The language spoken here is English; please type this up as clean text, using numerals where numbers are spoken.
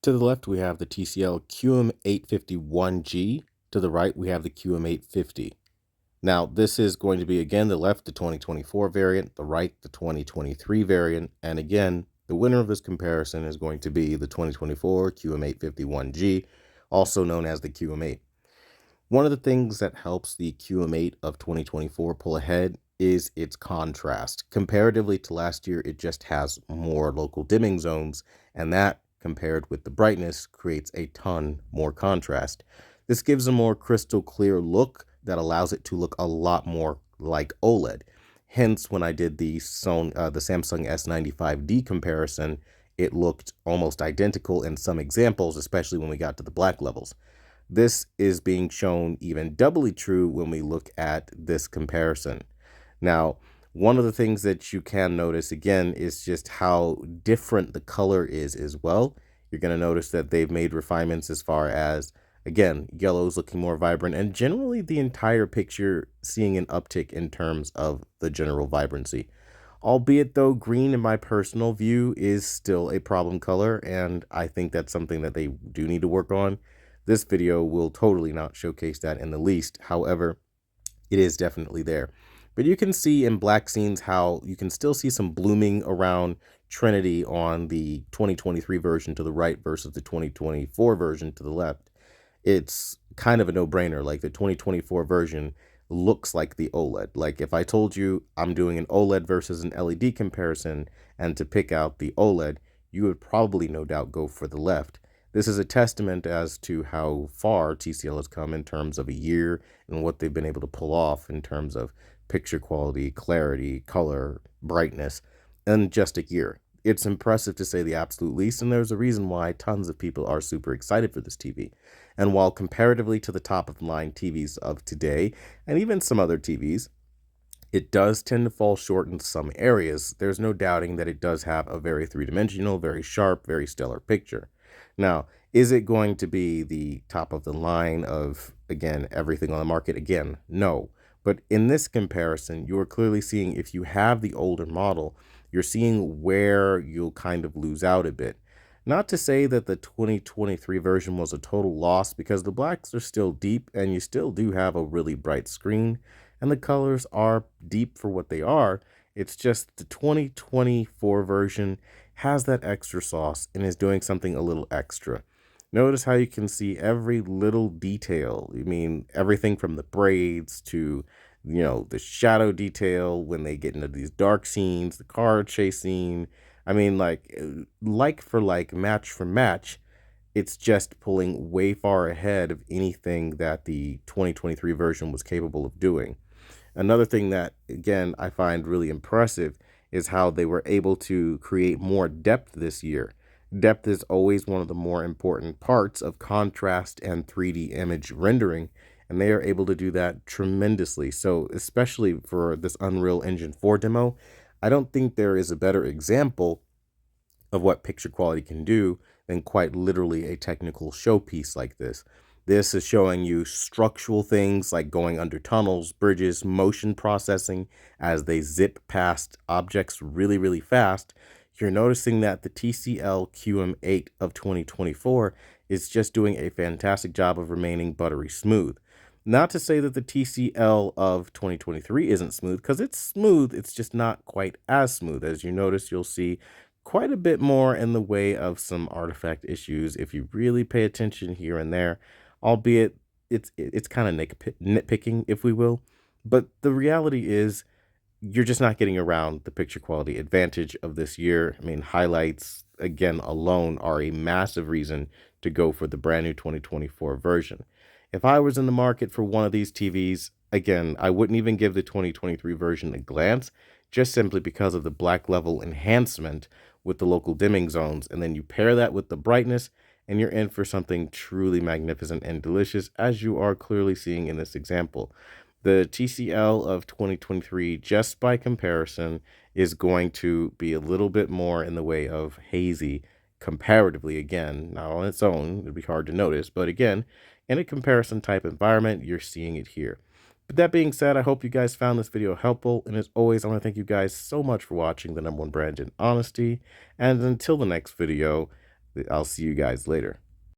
To the left, we have the TCL QM851G. To the right, we have the QM850. Now, this is going to be, again, the left, the 2024 variant, the right, the 2023 variant, and again, the winner of this comparison is going to be the 2024 QM851G, also known as the QM8. One of the things that helps the QM8 of 2024 pull ahead is its contrast. Comparatively to last year, it just has more local dimming zones, and that, compared with the brightness, creates a ton more contrast. This gives a more crystal clear look that allows it to look a lot more like OLED. Hence, when I did the Samsung S95D comparison, it looked almost identical in some examples, especially when we got to the black levels. This is being shown even doubly true when we look at this comparison. Now, one of the things that you can notice again is just how different the color is as well. You're going to notice that they've made refinements as far as, again, yellows looking more vibrant, and generally the entire picture seeing an uptick in terms of the general vibrancy. Albeit though, green in my personal view is still a problem color, and I think that's something that they do need to work on. This video will totally not showcase that in the least. However, it is definitely there. But you can see in black scenes how you can still see some blooming around Trinity on the 2023 version to the right versus the 2024 version to the left. It's kind of a no-brainer. Like, the 2024 version looks like the OLED. Like, if I told you I'm doing an OLED versus an LED comparison and to pick out the OLED, you would probably no doubt go for the left. This is a testament as to how far TCL has come in terms of a year and what they've been able to pull off in terms of picture quality, clarity, color, brightness, in just a year. It's impressive to say the absolute least, and there's a reason why tons of people are super excited for this TV. And while comparatively to the top-of-the-line TVs of today, and even some other TVs, it does tend to fall short in some areas, there's no doubting that it does have a very three-dimensional, very sharp, very stellar picture. Now, is it going to be the top of the line of, again, everything on the market? Again, no. But in this comparison, you are clearly seeing, if you have the older model, you're seeing where you'll kind of lose out a bit. Not to say that the 2023 version was a total loss, because the blacks are still deep and you still do have a really bright screen and the colors are deep for what they are. It's just the 2024 version has that extra sauce and is doing something a little extra. Notice how you can see every little detail. I mean, everything from the braids to, the shadow detail when they get into these dark scenes, the car chase scene. I mean, like for like, match for match, it's just pulling way far ahead of anything that the 2023 version was capable of doing. Another thing that, again, I find really impressive is how they were able to create more depth this year. Depth is always one of the more important parts of contrast and 3D image rendering, and they are able to do that tremendously. So especially for this Unreal Engine 4 demo, I don't think there is a better example of what picture quality can do than quite literally a technical showpiece like this. This is showing you structural things like going under tunnels, bridges, motion processing as they zip past objects really, really fast. You're noticing that the TCL QM8 of 2024 is just doing a fantastic job of remaining buttery smooth. Not to say that the TCL of 2023 isn't smooth, because it's smooth, it's just not quite as smooth. As you notice, you'll see quite a bit more in the way of some artifact issues if you really pay attention here and there, albeit it's kind of nitpicking, if we will. But the reality is, you're just not getting around the picture quality advantage of this year. I mean, highlights, again, alone are a massive reason to go for the brand new 2024 version. If I was in the market for one of these TVs, again, I wouldn't even give the 2023 version a glance, just simply because of the black level enhancement with the local dimming zones. And then you pair that with the brightness, and you're in for something truly magnificent and delicious, as you are clearly seeing in this example. The TCL of 2023, just by comparison, is going to be a little bit more in the way of hazy comparatively. Again, not on its own, it'd be hard to notice, but again, in a comparison type environment, you're seeing it here. But that being said, I hope you guys found this video helpful, and as always, I want to thank you guys so much for watching the #1 brand in honesty, and until the next video, I'll see you guys later.